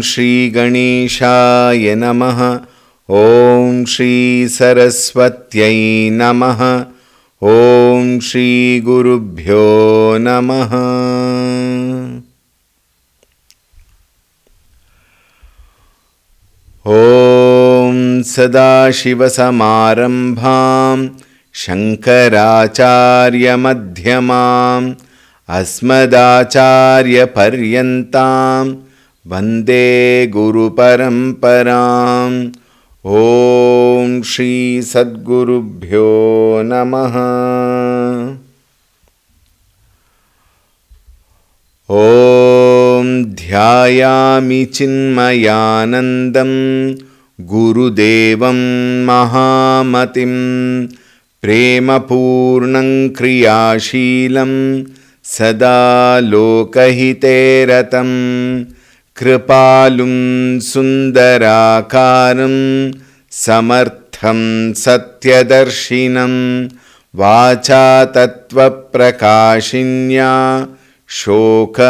श्री गणेशाय नमः। ॐ श्री सरस्वत्यै नमः। ॐ श्री गुरुभ्यो नमः। ॐ सदाशिवसमारम्भां शङ्कराचार्यमध्यमाम् अस्मदाचार्यपर्यन्तां वन्दे गुरुपरम्पराम्। ॐ श्री सद्गुरुभ्यो नमः। ॐ ध्यायामि चिन्मयानन्दं गुरुदेवं महामतिं प्रेमपूर्णं क्रियाशीलं सदा लोकहिते रतं कृपालुं सुन्दराकारं समर्थं सत्यदर्शिनं वाचा तत्त्वप्रकाशिन्या शोकमोहविनाशिनं।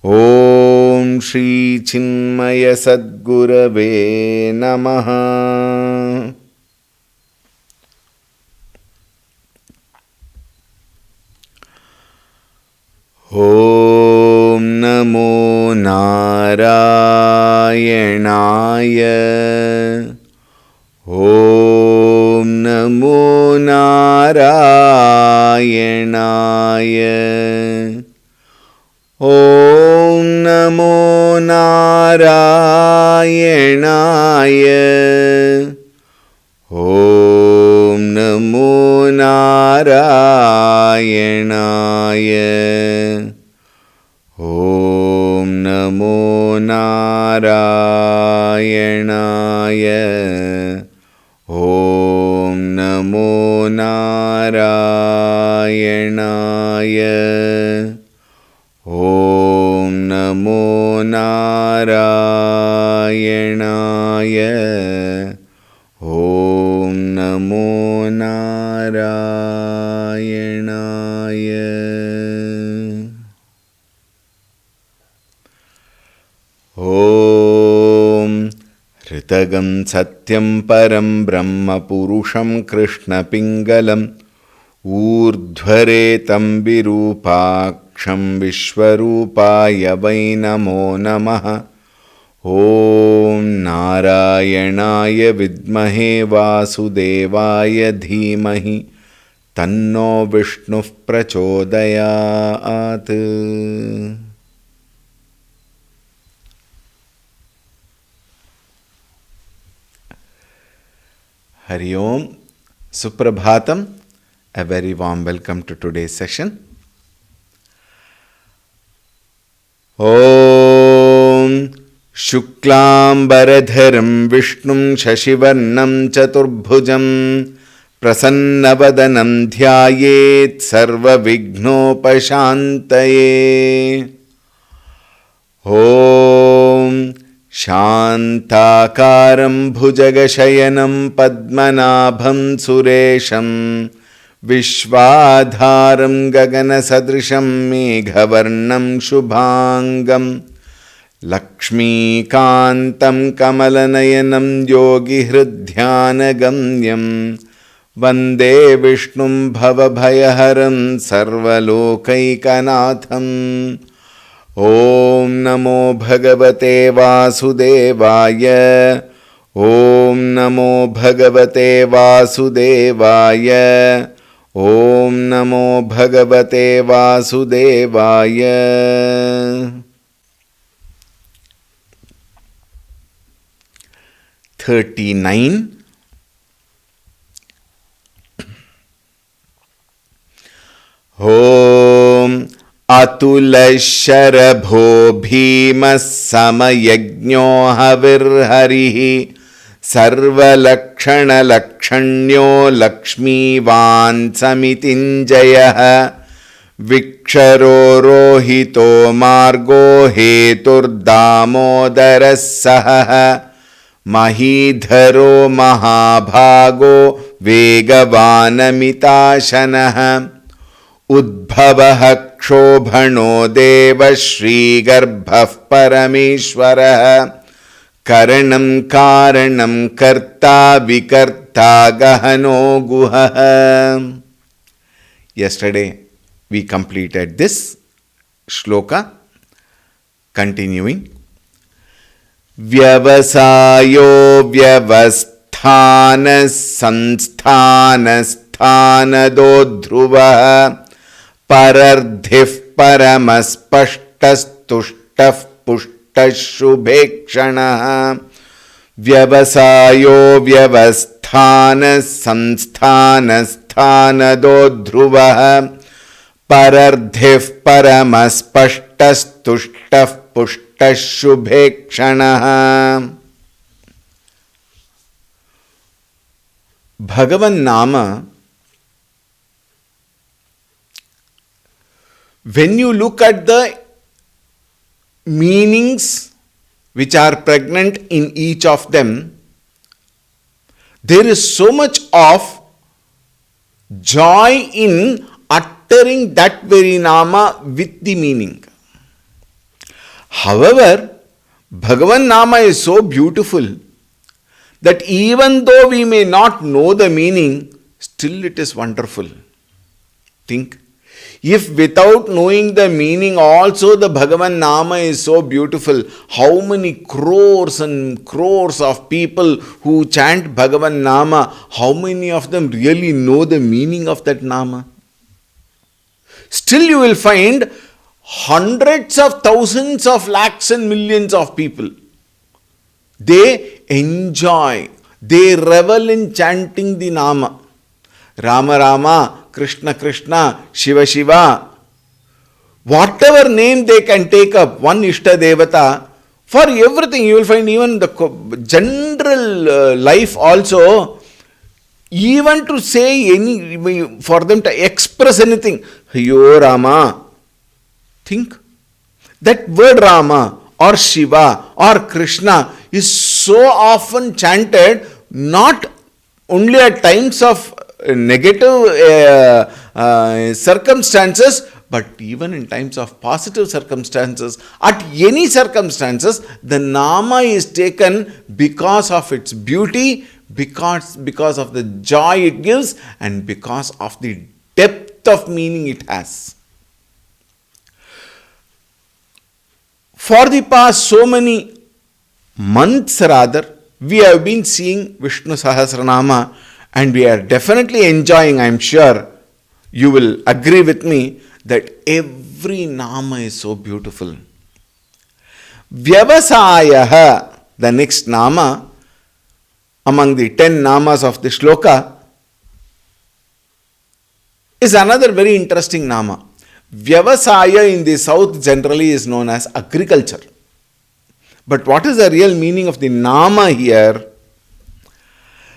ॐ श्री चिन्मय सद्गुरवे नमः। ॐ नमो नारायणाय। ॐ नमो नारायणाय। ॐ नमो नारायणाय। ॐ नमो नारायणाय। ॐ नमो नारायणाय। ॐ नमो नारायणाय। ॐ नमो नारायणाय। ॐ नमो नारायणाय। ॐ ऋतगं सत्यं परं ब्रह्म पुरुषं कृष्णपिङ्गलम् ऊर्ध्वरेतं विरूपाक्षं विश्वरूपाय वै नमो नमः। ॐ नारायणाय विद्महे वासुदेवाय धीमहि तन्नो विष्णुः प्रचोदयात्। Hari Om, Suprabhatam, a very warm welcome to today's session. Om Shuklambaradharam Vishnum Shashivarnam Chaturbhujam Prasannabadanam Dhyayet Sarva Vignopashantaye. Om शान्ताकारं भुजगशयनं पद्मनाभं सुरेशं विश्वाधारं गगनसदृशं मेघवर्णं शुभांगं लक्ष्मीकान्तं कमलनयनं योगिहृद्ध्यानगम्यं वन्दे विष्णुं भवभयहरं सर्वलोकैकनाथम्। ॐ नमो भगवते वासुदेवाय। ॐ नमो भगवते वासुदेवाय। ॐ नमो भगवते वासुदेवाय। 39 ॐ अतुलशरभो भीमः समयज्ञो हविर्हरिः सर्वलक्षणलक्षण्यो लक्ष्मीवान् समितिञ्जयः विक्षरो रोहितो मार्गो हेतुर्दामोदरः सहः महीधरो महाभागो वेगवानमिताशनः उद्भवः क्षोभणो देव श्रीगर्भः परमेश्वरः karanam karanam karta vikarta gahano guhah. Yesterday we completed this shloka. Continuing. Vyavasayo vyavasthanas sansthanas sthanado dhruvah parardhif paramaspashtas tushtaf pushtasshubhekshanah. Vyavasayo vyavasthanas sansthanas sthanado dhruvah parardhif paramaspashtas tushtaf pushtasshubhekshanah. Bhagavan Nama, when you look at the meanings which are pregnant in each of them, there is so much of joy in uttering that very Nama with the meaning. However, Bhagavan Nama is so beautiful that even though we may not know the meaning, still it is wonderful. Think, if without knowing the meaning also the Bhagavan Nama is so beautiful, how many crores and crores of people who chant Bhagavan Nama, how many of them really know the meaning of that Nama? Still you will find hundreds of thousands of lakhs and millions of people. They enjoy, they revel in chanting the Nama. Rama Rama, Krishna Krishna, Shiva Shiva. Whatever name they can take up, one Ishta Devata, for everything you will find, even the general life also, even to say any, for them to express anything, Yo Rama. Think, that word Rama or Shiva or Krishna is so often chanted, not only at times of negative circumstances, but even in times of positive circumstances. At any circumstances, the Nama is taken because of its beauty, because of the joy it gives, and because of the depth of meaning it has. For the past so many months rather, we have been seeing Vishnu Sahasranama, and we are definitely enjoying, I am sure you will agree with me, that every Nama is so beautiful. Vyavasayaha, the next Nama, among the 10 Namas of the shloka, is another very interesting Nama. Vyavasaya in the south generally is known as agriculture. But what is the real meaning of the Nama here?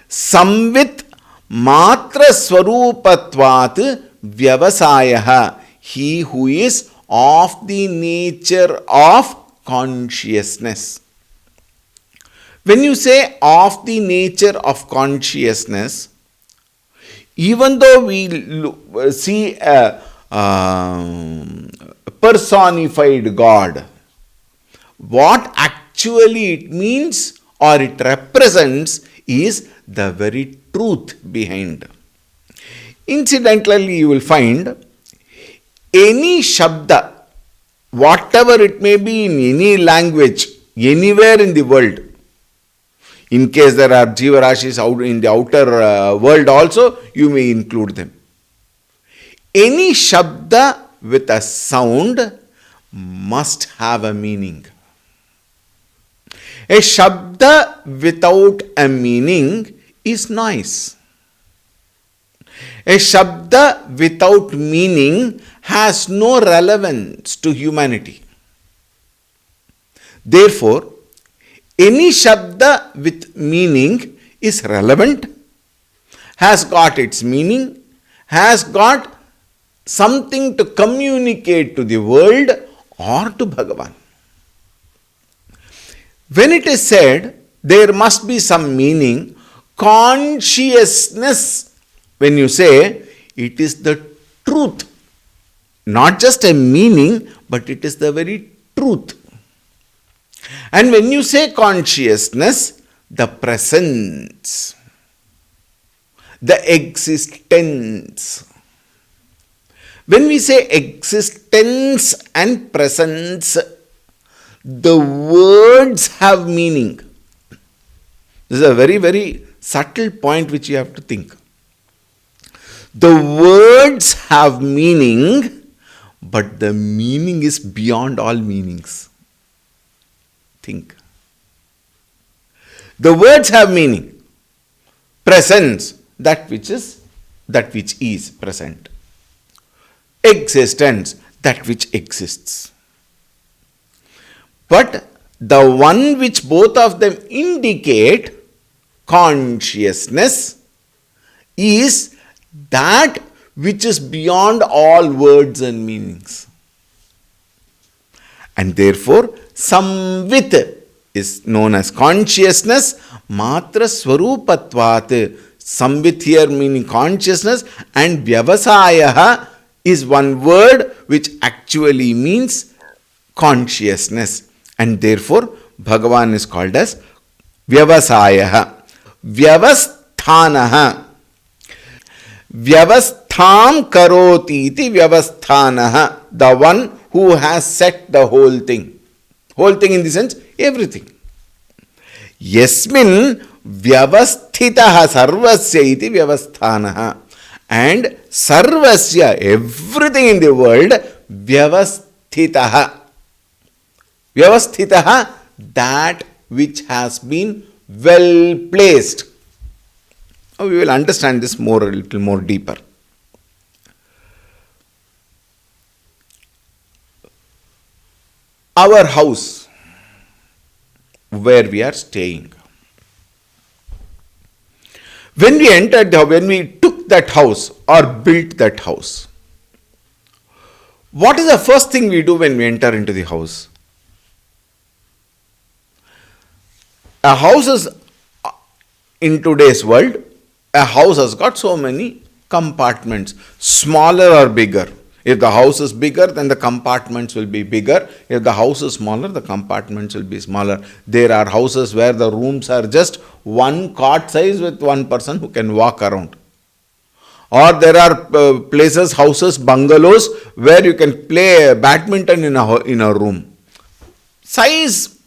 Samvit matra swarupatvat vyavasayaha. He who is of the nature of consciousness. When you say of the nature of consciousness, even though we see a personified God, what actually it means or it represents is the very truth behind. Incidentally, you will find any shabda, whatever it may be in any language, anywhere in the world, in case there are Jivarashis out in the outer world also, you may include them. Any shabda with a sound must have a meaning. A shabda without a meaning is noise. A shabda without meaning has no relevance to humanity. Therefore, any shabda with meaning is relevant, has got its meaning, has got something to communicate to the world or to Bhagavan. When it is said there must be some meaning, consciousness, when you say it is the truth not just a meaning, but it is the very truth. And when you say consciousness, the presence, the existence. When we say existence and presence, the words have meaning. This is a very, very subtle point which you have to think. The words have meaning, but the meaning is beyond all meanings. Think. The words have meaning. Presence, that which is present. Existence, that which exists. But the one which both of them indicate, consciousness, is that which is beyond all words and meanings. And therefore, samvit is known as consciousness, matra swarupatvat. Samvit here meaning consciousness, and vyavasaya is one word which actually means consciousness. And therefore, Bhagavan is called as vyavasaya. Vyavasthanaha. Vyavastham karoti iti vyavasthanaha. The one who has set the whole thing. Whole thing in the sense, everything. Yasmin vyavasthitaha sarvasya iti vyavasthanaha. And sarvasya, everything in the world, vyavasthitaha. Vyavasthitaha, that which has been well placed. Now we will understand this a little more deeper. Our house, where we are staying. When we took that house or built that house, what is the first thing we do when we enter into the house? A house is, in today's world, a house has got so many compartments, smaller or bigger. If the house is bigger, then the compartments will be bigger. If the house is smaller, the compartments will be smaller. There are houses where the rooms are just one cot size with one person who can walk around. Or there are places, houses, bungalows, where you can play badminton in a room. Size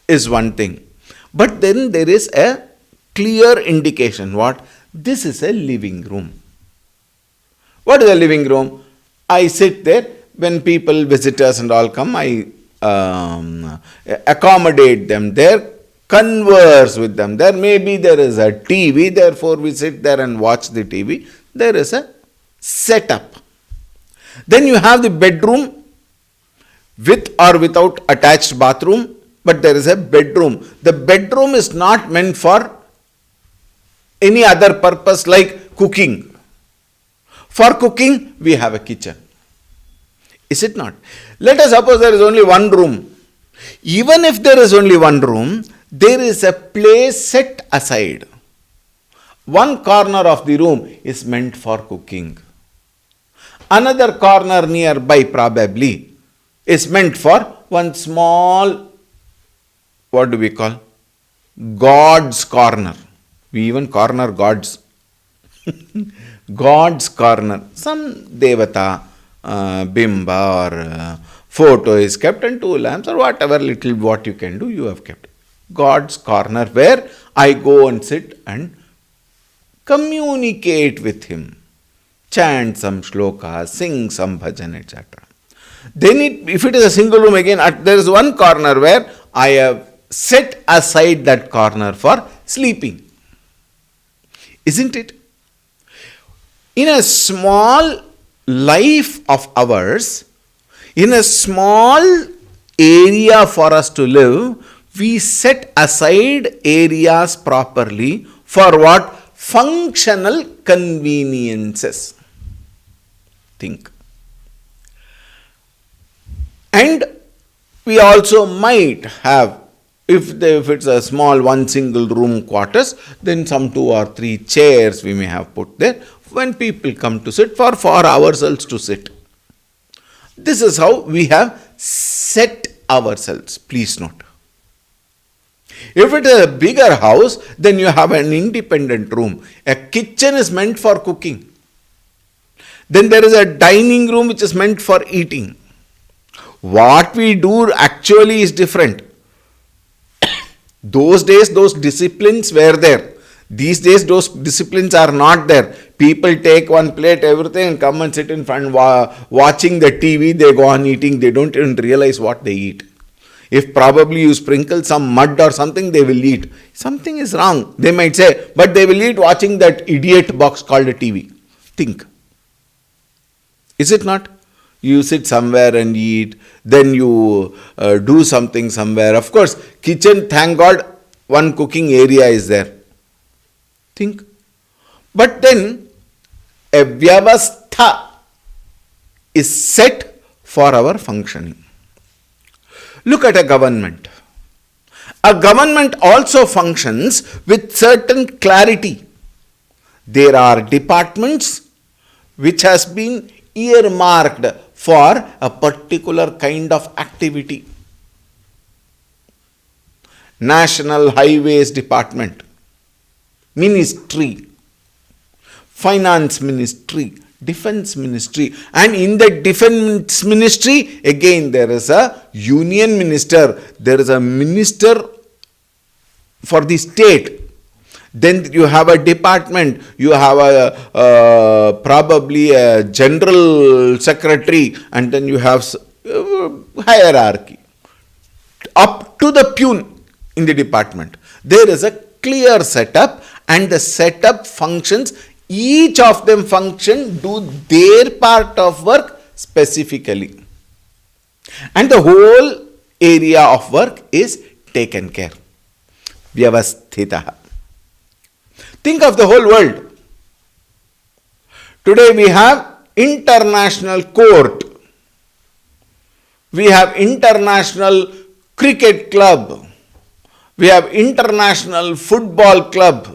is one thing. But then there is a clear indication. What? This is a living room. What is a living room? I sit there. When people, visitors and all come, I accommodate them there, converse with them. There is a TV, therefore we sit there and watch the TV. There is a setup. Then you have the bedroom with or without attached bathroom, but there is a bedroom. The bedroom is not meant for any other purpose like cooking. For cooking, we have a kitchen. Is it not? Let us suppose there is only one room. Even if there is only one room, there is a place set aside. One corner of the room is meant for cooking. Another corner nearby probably is meant for one small, what do we call? God's corner. We even corner gods. God's corner. Some devata, bimba or photo is kept, and two lamps or whatever little what you can do, you have kept. God's corner where I go and sit and communicate with him. Chant some shlokas, sing some bhajan, etc. Then if it is a single room again, there is one corner where I have set aside that corner for sleeping. Isn't it? In a small life of ours, in a small area for us to live, we set aside areas properly for what? Functional conveniences. Think. And we also might have, if it's a small one single room quarters, then some 2 or 3 chairs we may have put there when people come to sit for ourselves to sit. This is how we have set ourselves. Please note. If it is a bigger house, then you have an independent room. A kitchen is meant for cooking. Then there is a dining room which is meant for eating. What we do actually is different. Those days, those disciplines were there. These days, those disciplines are not there. People take one plate, everything, and come and sit in front watching the TV. They go on eating. They don't even realize what they eat. If probably you sprinkle some mud or something, they will eat. Something is wrong, they might say, but they will eat watching that idiot box called a TV. Think. Is it not? You sit somewhere and eat, then you do something somewhere. Of course, kitchen, thank God, one cooking area is there. Think. But then, a vyavastha is set for our functioning. Look at a government. A government also functions with certain clarity. There are departments which has been earmarked for a particular kind of activity. National Highways Department, Ministry, Finance Ministry, Defense Ministry, and in the Defense Ministry, again there is a Union Minister, there is a Minister for the state. Then you have a department, you have a probably a general secretary, and then you have hierarchy. Up to the peon in the department, there is a clear setup, and the setup functions. Each of them function, do their part of work specifically. And the whole area of work is taken care. Vyavasthitaha. Think of the whole world. Today we have international court. We have international cricket club. We have international football club.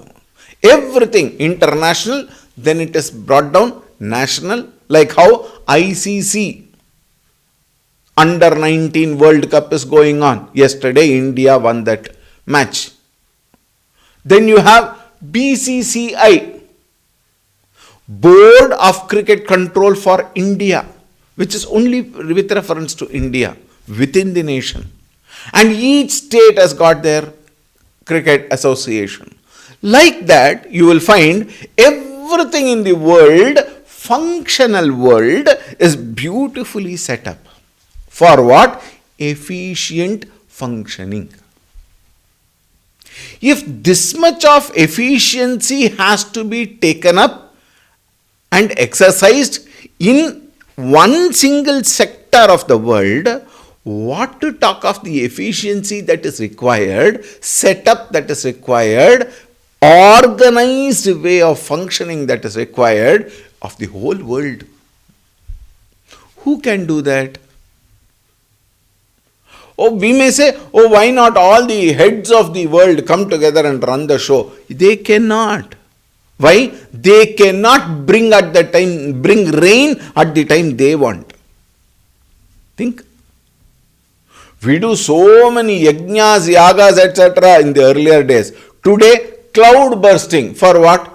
Everything international, then it is brought down national, like how ICC Under 19 World Cup is going on. Yesterday India won that match. Then you have BCCI, Board of Cricket Control for India, which is only with reference to India within the nation. And each state has got their cricket association. Like that, you will find everything in the world, functional world, is beautifully set up. For what? Efficient functioning. If this much of efficiency has to be taken up and exercised in one single sector of the world, what to talk of the efficiency that is required, setup that is required, organized way of functioning that is required of the whole world. Who can do that? Oh, we may say, oh, why not all the heads of the world come together and run the show? They cannot. Why? They cannot bring rain at the time they want. Think. We do so many yajnas, yagas, etc. in the earlier days. Today, cloud bursting. For what?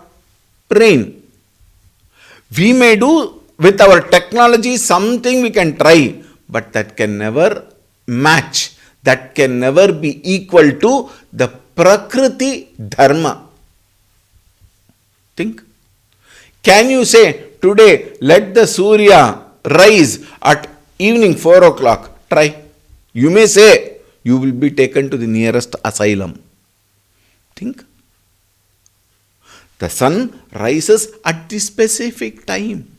Rain. We may do with our technology something we can try, but that can never match. That can never be equal to the Prakriti Dharma. Think. Can you say today, let the Surya rise at evening 4 o'clock? Try. You may say, you will be taken to the nearest asylum. Think. The sun rises at the specific time.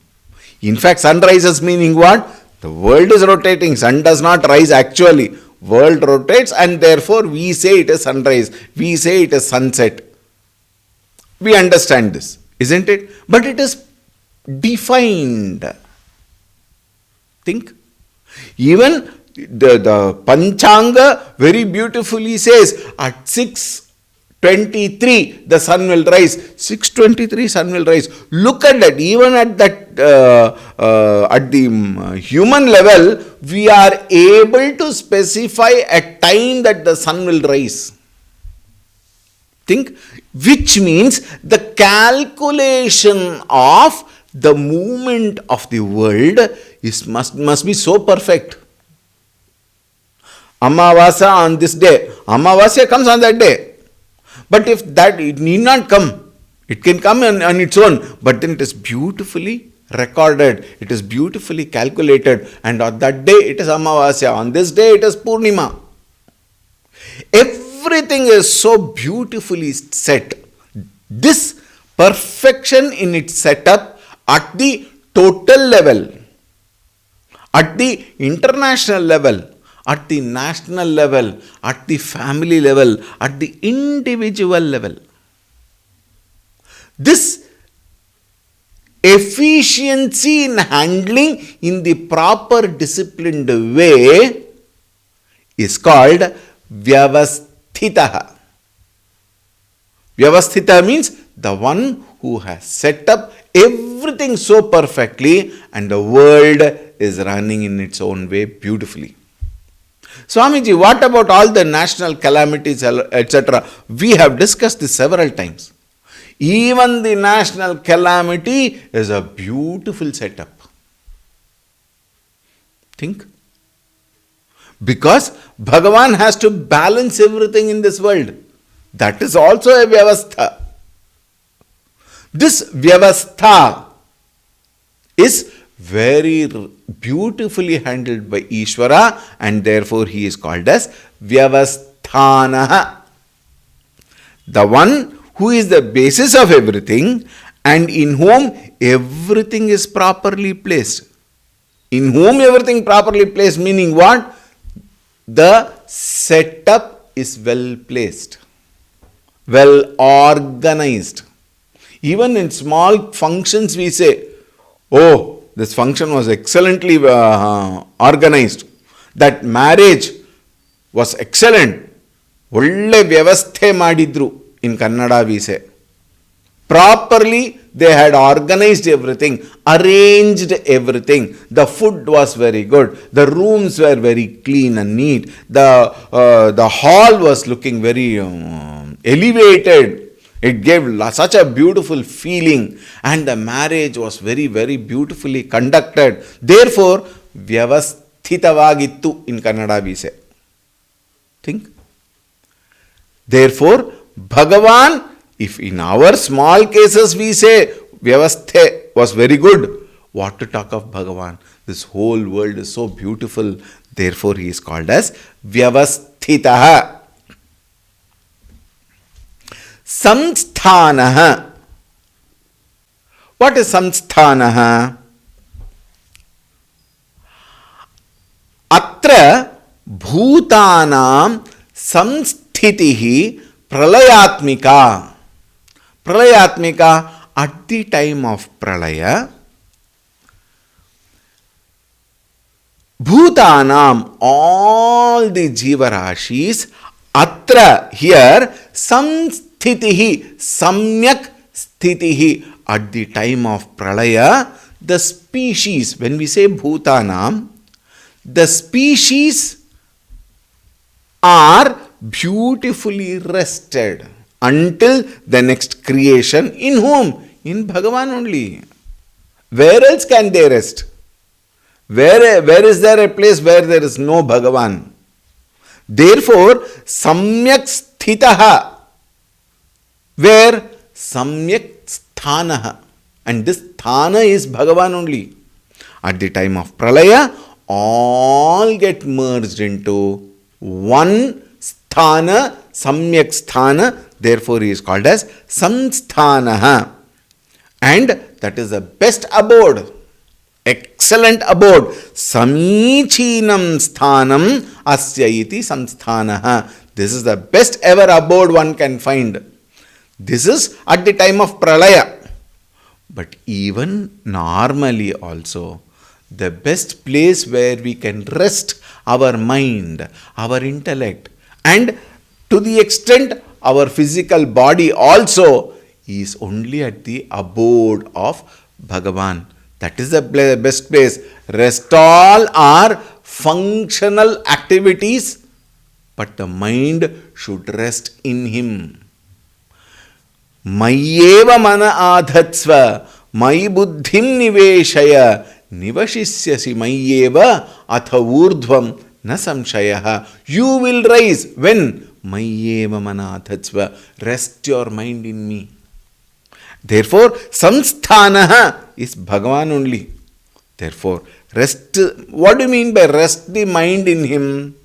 In fact, sun rises meaning what? The world is rotating. Sun does not rise actually. World rotates and therefore we say it is sunrise. We say it is sunset. We understand this, isn't it? But it is defined. Think. Even the Panchanga very beautifully says at 6 6:23 the sun will rise. 6:23 sun will rise. Look at that. Even at that at the human level, we are able to specify a time that the sun will rise. Think, which means the calculation of the movement of the world must be so perfect. Amavasya on this day. Amavasya comes on that day. But if that, it need not come. It can come on its own. But then it is beautifully recorded. It is beautifully calculated. And on that day it is Amavasya. On this day it is Purnima. Everything is so beautifully set. This perfection in its setup at the total level, at the international level, at the national level, at the family level, at the individual level. This efficiency in handling in the proper disciplined way is called Vyavasthitaha. Vyavasthita means the one who has set up everything so perfectly and the world is running in its own way beautifully. Swamiji, what about all the national calamities, etc.? We have discussed this several times. Even the national calamity is a beautiful setup. Think. Because Bhagavan has to balance everything in this world. That is also a Vyavastha. This Vyavastha is very beautifully handled by Ishvara and therefore he is called as Vyavasthanaha. The one who is the basis of everything and in whom everything is properly placed. In whom everything properly placed meaning what? The setup is well placed, well organized. Even in small functions we say, oh, this function was excellently organized. That marriage was excellent. Olle vyavasthe madidru. In Kannada we say. Properly they had organized everything, arranged everything. The food was very good. The rooms were very clean and neat. The hall was looking very elevated. It gave such a beautiful feeling and the marriage was very, very beautifully conducted. Therefore, Vyavasthitavagittu in Kannada we say. Think. Therefore, Bhagavan, if in our small cases we say Vyavasthe was very good, what to talk of Bhagavan? This whole world is so beautiful. Therefore, he is called as Vyavasthitaha. Samsthanaha. What is Samsthanaha? Atra bhutanam samsthitihi pralayatmika. Pralayatmika, at the time of pralaya, bhutanam, all the jivarashis, atra, here, samsthitihi, samyak sthitihi, at the time of pralaya, the species, when we say bhutanam, the species are beautifully rested until the next creation. In whom? In Bhagavan only. Where else can they rest? Where is there a place where there is no Bhagavan? Therefore, samyak sthitaha, where samyak sthanaha, and this sthana is Bhagavan only. At the time of pralaya, all get merged into one sthana, samyak sthana. Therefore, he is called as samsthanaha. And that is the best abode, excellent abode. Samichinam sthanam asya iti samsthanaha. This is the best ever abode one can find. This is at the time of pralaya. But even normally also, the best place where we can rest our mind, our intellect, and to the extent our physical body also is only at the abode of Bhagavan. That is the best place. Rest all are functional activities, but the mind should rest in Him. Mayyeva mana adhatsva, mai buddhim niveshaya, nivashisyasi mayyeva atha urdhvam na samshayaha. You will rise when? Mayyeva mana adhatsva. Rest your mind in me. Therefore, samsthanaha is Bhagavan only. Therefore, rest. What do you mean by rest the mind in Him?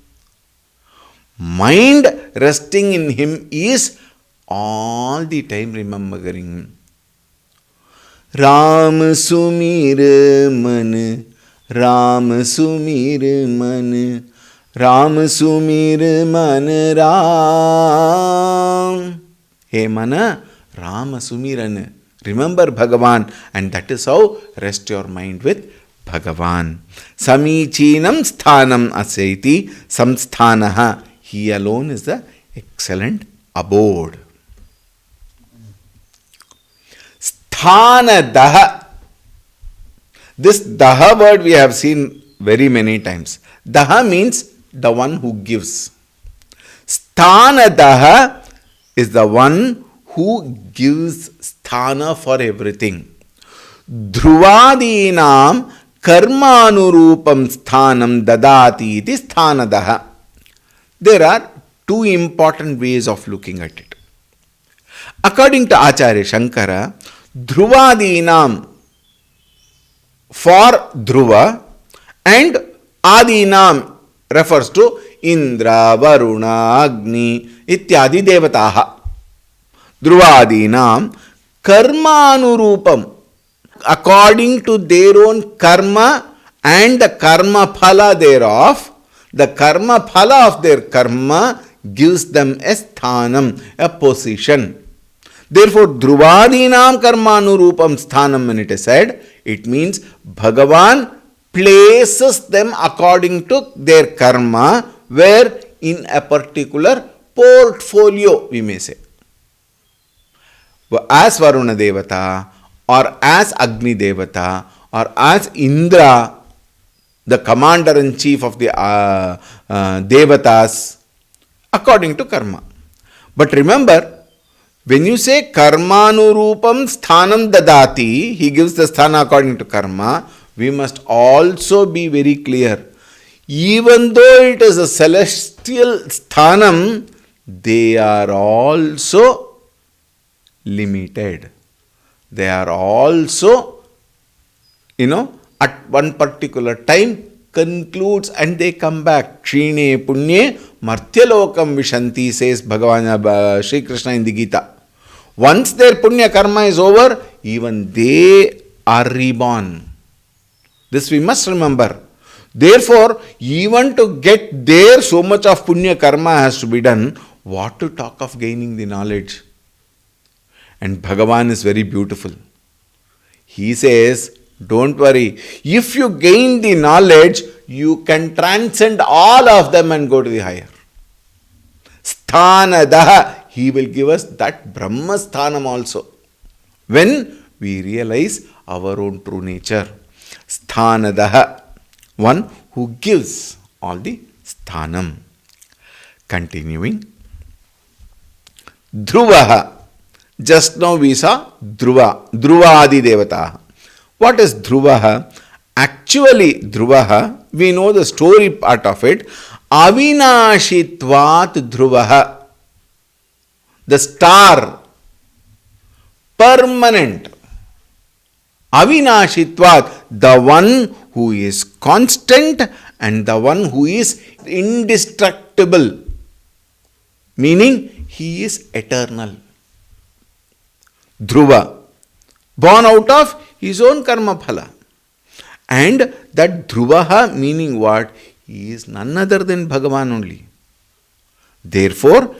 Mind resting in Him is all the time remembering. Ram sumir man, Ram sumir man, Ram sumir man Ram. Hey mana, Ram sumiran. Remember Bhagavan, and that is how rest your mind with Bhagavan. Samichinam sthanam asaiti samsthanaha. He alone is the excellent abode. Sthanadaha. This daha word we have seen very many times. Daha means the one who gives. Sthanadaha is the one who gives sthana for everything. Dhruvadinam karmanurupam sthanam dadati iti sthanadaha. There are two important ways of looking at it. According to Acharya Shankara, Dhruvadinam for Dhruva and Adinam refers to Indra, Varuna, Agni, Ityadi Devataha. Dhruvadinam karmanurupam, according to their own karma and the karma phala thereof. The karma phala of their karma gives them a sthanam, a position. Therefore, Dhruvadinam karmanurupam sthanam, when it is said, it means Bhagavan places them according to their karma, where in a particular portfolio, we may say. As Varuna Devata, or as Agni Devata, or as Indra, the commander-in-chief of the Devatas, according to karma. But remember, when you say karmanurupam sthanam dadati, he gives the sthana according to karma, we must also be very clear. Even though it is a celestial sthanam, they are also limited. They are also, at one particular time concludes and they come back. Kshine punye martyalokam vishanti, says Bhagavan Sri Krishna in the Gita. Once their punya karma is over, even they are reborn. This we must remember. Therefore, even to get there, so much of punya karma has to be done. What to talk of gaining the knowledge? And Bhagavan is very beautiful. He says, don't worry. If you gain the knowledge, you can transcend all of them and go to the higher. Sthanadaha. He will give us that Brahma sthanam also, when we realize our own true nature. Sthanadaha. One who gives all the sthanam. Continuing. Dhruvaha. Just now we saw Dhruva. Dhruvadi Devata. What is Dhruvaha? Actually, Dhruvaha, we know the story part of it. Avinashitvat Dhruvaha. The star, permanent. Avinashitvat, the one who is constant and the one who is indestructible. Meaning, he is eternal. Dhruva, born out of his own karma phala. And that Dhruvaha, meaning what? He is none other than Bhagavan only. Therefore,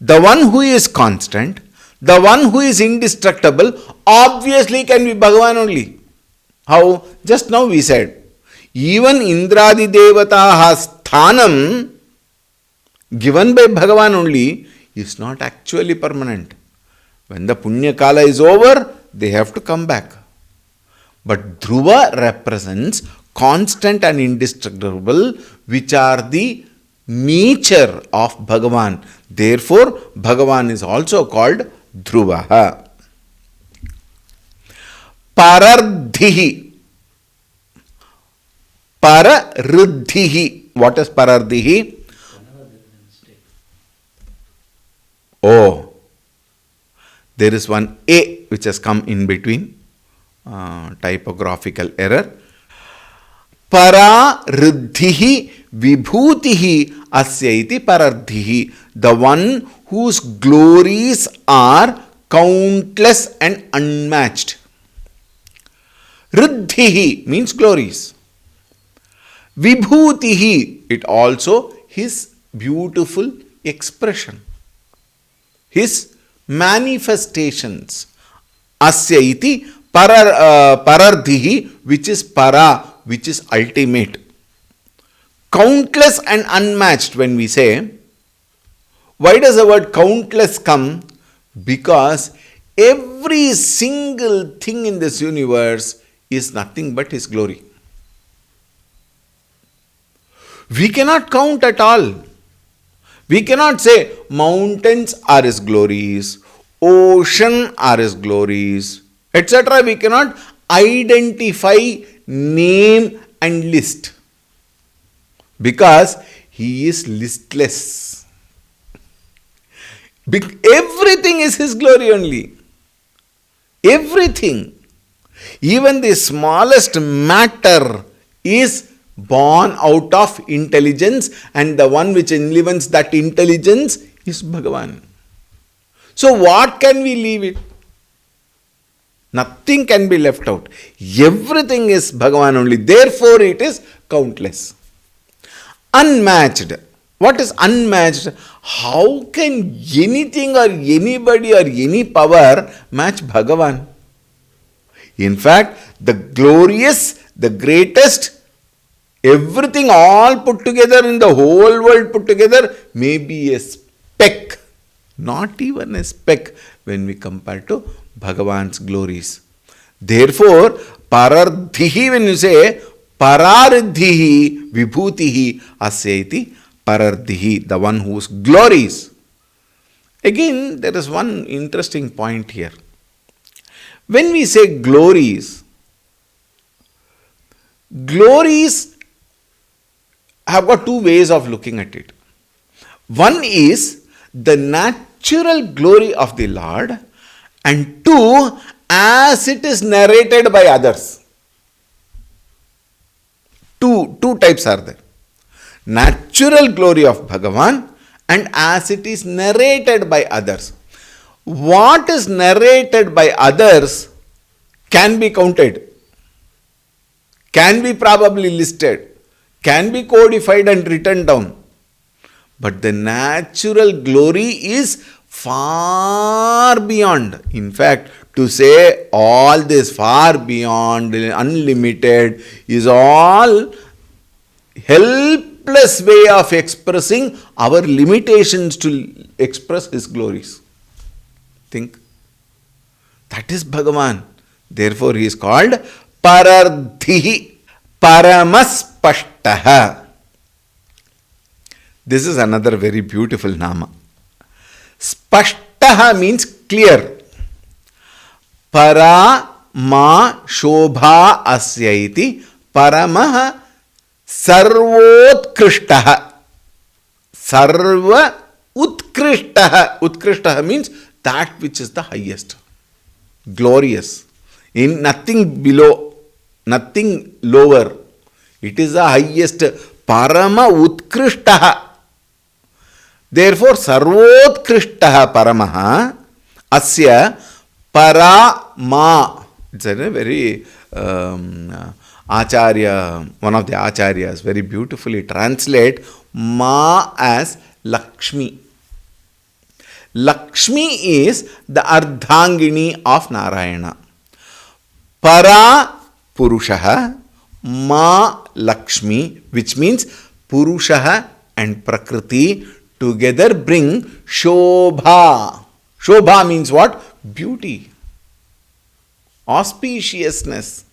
the one who is constant, the one who is indestructible, obviously can be Bhagavan only. How? Just now we said, even Indradi Devataha sthanam given by Bhagavan only is not actually permanent. When the Punya Kala is over, they have to come back. But Dhruva represents constant and indestructible, which are the nature of Bhagavan. Therefore, Bhagavan is also called Dhruvaha. Parardhihi. Parardhihi. What is Parardhihi? Oh, there is one A which has come in between. Typographical error. Parardhihi vibhutihi asya iti parardhihi. The one whose glories are countless and unmatched. Riddhihi means glories. Vibhutihi, it also his beautiful expression, his manifestations. Asya iti parardhihi, which is para, which is ultimate. Countless and unmatched, when we say, why does the word countless come? Because every single thing in this universe is nothing but his glory. We cannot count at all. We cannot say mountains are his glories, ocean are his glories, etc. We cannot identify, name and list, because he is listless. Everything is his glory only. Everything. Even the smallest matter is born out of intelligence, and the one which enlivens that intelligence is Bhagavan. So what can we leave it? Nothing can be left out. Everything is Bhagavan only. Therefore it is countless. Unmatched. What is unmatched? How can anything or anybody or any power match Bhagavan? In fact, the glorious, the greatest, everything all put together in the whole world put together may be a speck. Not even a speck when we compare to Bhagavan's glories. Therefore, parardhihi, when you say pararidhihi vibhutihi asyati parardhihi, the one whose glories. Again, there is one interesting point here. When we say glories, glories have got two ways of looking at it. One is the natural glory of the Lord, and two, as it is narrated by others. Two types are there. Natural glory of Bhagavan and as it is narrated by others. What is narrated by others can be counted, can be probably listed, can be codified and written down. But the natural glory is far beyond. In fact, to say all this far beyond, unlimited, is all helpless way of expressing our limitations to express his glories. Think. That is Bhagavan. Therefore, he is called Parardhihi, Paramaspashtaha. This is another very beautiful nama. Spashtaha means clear. Para ma shobha asyaiti paramaha sarvotkrishtah. Sarva utkrishtaha. Utkrishtaha means that which is the highest, glorious, in nothing below, nothing lower. It is the highest, parama utkrishtaha. Therefore, sarvotkrishtah paramaha asya parama. It's a very acharya, one of the acharyas very beautifully translate ma as Lakshmi. Lakshmi is the Ardhangini of Narayana. Para Purushaha, Ma Lakshmi, which means Purushaha and Prakriti together bring Shobha. Shobha means what? Beauty, auspiciousness.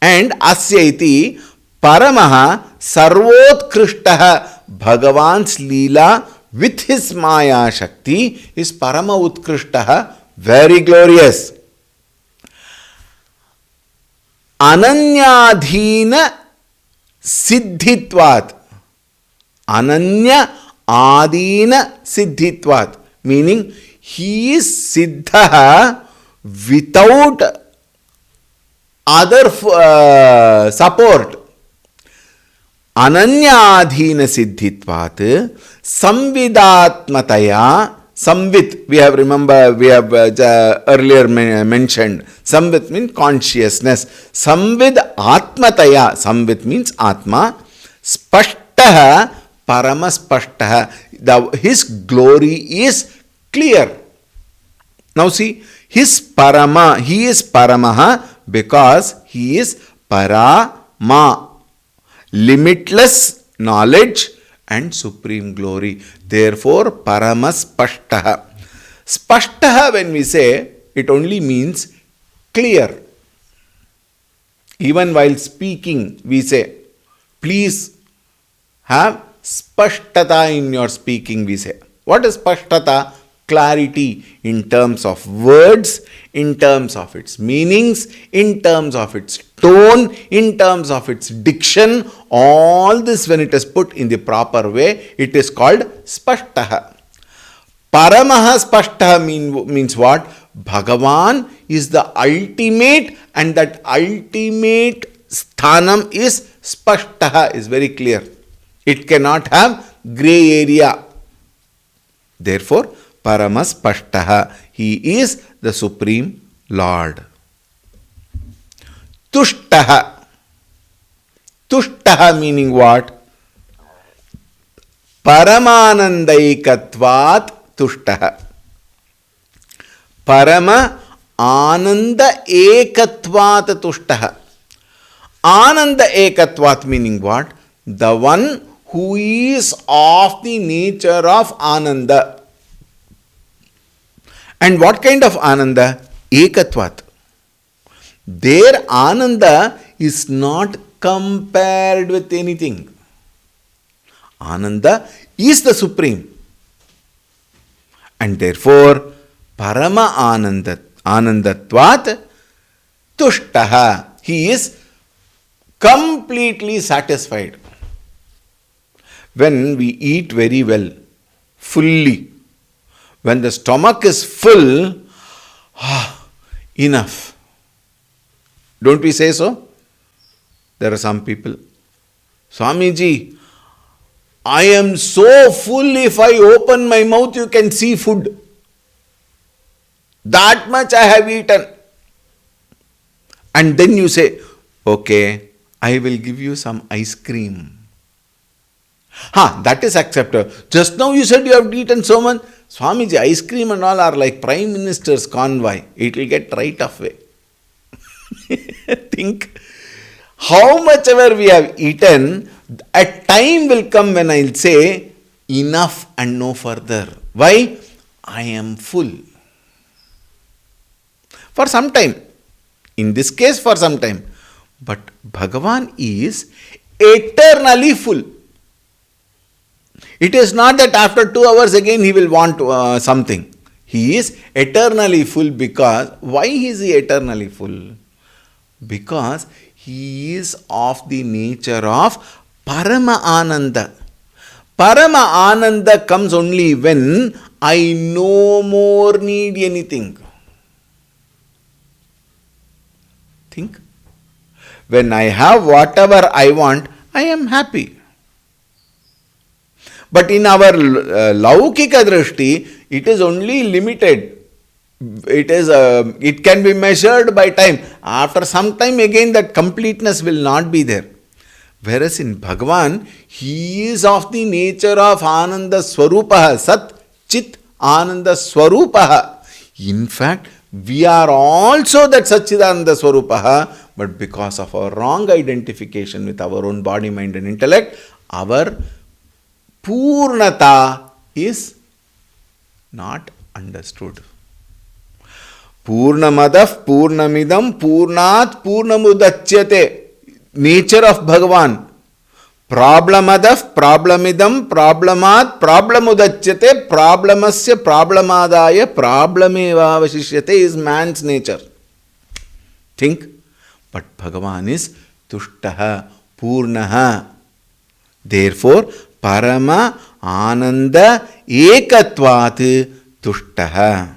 And Asya iti Paramaha Sarvotkrishtah, Bhagavan's Leela with his Maya Shakti is Parama Utkrishtah, very glorious. Ananyadhina Siddhitvat. Ananya Adina Siddhitvat. Meaning, he is Siddha without other support. Ananyadhina Siddhitvat. Samvidatmataya. Samvit, we have earlier mentioned. Samvit means consciousness. Samvid atmataya. Samvit means atma. Spashtaha paramaspashtaha. His glory is clear. Now see, his parama, he is paramaha because he is parama. Limitless knowledge and supreme glory. Therefore, paramaspashtaha. Spashtaha, when we say, it only means clear. Even while speaking, we say, please have spashtata in your speaking, we say. What is spashtata? Clarity in terms of words, in terms of its meanings, in terms of its tone, in terms of its diction. All this, when it is put in the proper way, it is called spashtaha. Paramaha spashtaha means what? Bhagavan is the ultimate, and that ultimate sthanam is spashtaha, is very clear. It cannot have grey area. Therefore, Paramaspashtaha, he is the Supreme Lord. Tushtaha. Tushtaha meaning what? Paramanandaikatvat tushtaha. Parama ananda ekatvat tushtaha. Ananda ekatvat meaning what? The one who is of the nature of Ananda. And what kind of Ananda? Ekatvat. Their Ananda is not compared with anything. Ananda is the Supreme. And therefore, Parama Anandatvat Tushtaha. He is completely satisfied. When we eat very well, fully, when the stomach is full, enough. Don't we say so? There are some people, Swamiji, I am so full, if I open my mouth, you can see food. That much I have eaten. And then you say, okay, I will give you some ice cream. That is acceptable. Just now you said you have eaten so much. Swamiji, ice cream and all are like Prime Minister's convoy. It will get right of way. Think, how much ever we have eaten, a time will come when I will say, enough and no further. Why? I am full. For some time. In this case, for some time. But Bhagavan is eternally full. It is not that after 2 hours again he will want something. He is eternally full because, why is he eternally full? Because he is of the nature of Parama Ananda. Parama Ananda comes only when I no more need anything. Think. When I have whatever I want, I am happy. But in our Laukika Drishti, it is only limited. It can be measured by time. After some time again that completeness will not be there. Whereas in Bhagavan, he is of the nature of Ananda Swarupaha, Sat Chit Ananda Swarupaha. In fact, we are also that Satchidananda Swarupaha, but because of our wrong identification with our own body, mind and intellect, our Purnata is not understood. Purnamadah Purnamidam Purnat Purnamudachyate. Nature of Bhagavan. Problamadah Problemidam Problemat Problemudachyate. Problemasya Problemadaya Problemeva Vashishyate is man's nature. Think. But Bhagavan is Tushtaha Purnaha. Therefore, Parama Ananda Ekatvat Tushtaha.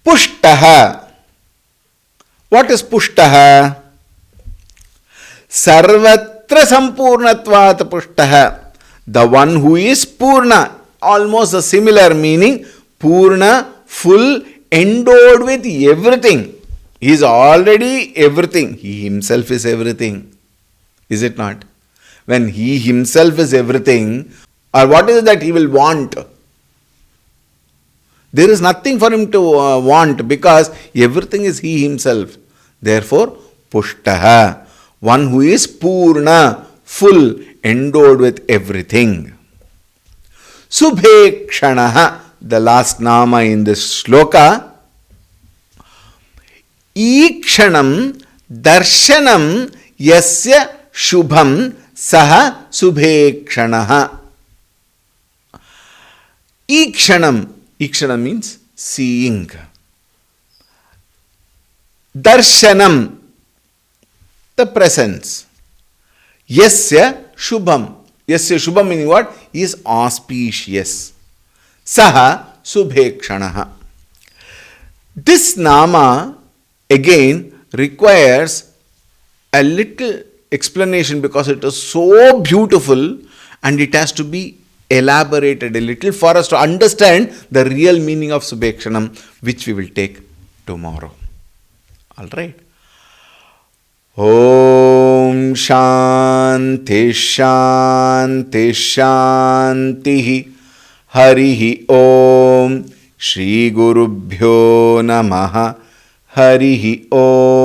Pushtaha. What is Pushtaha? Sarvatra Sampurnatvat Pushtaha. The one who is Purna. Almost a similar meaning. Purna, full, endowed with everything. He is already everything. He himself is everything. Is it not? When he himself is everything, or what is it that he will want? There is nothing for him to want, because everything is he himself. Therefore, Pushtaha, one who is Purna, full, endowed with everything. Subhekshanaha, the last nama in this shloka. Ikshanam darshanam yasya shubham saha subhekshanaha. Ikshanam. Ikshana means seeing. Darshanam, the presence. Yasya Shubham. Yasya Shubham meaning what? Is auspicious. Saha Subhekshanaha. This nama again requires a little explanation because it is so beautiful and it has to be elaborated a little for us to understand the real meaning of Subhekshanam, which we will take tomorrow. Alright. Om Shanti Shanti Shanti Harihi Om Shri Gurubhyo Namaha Harihi Om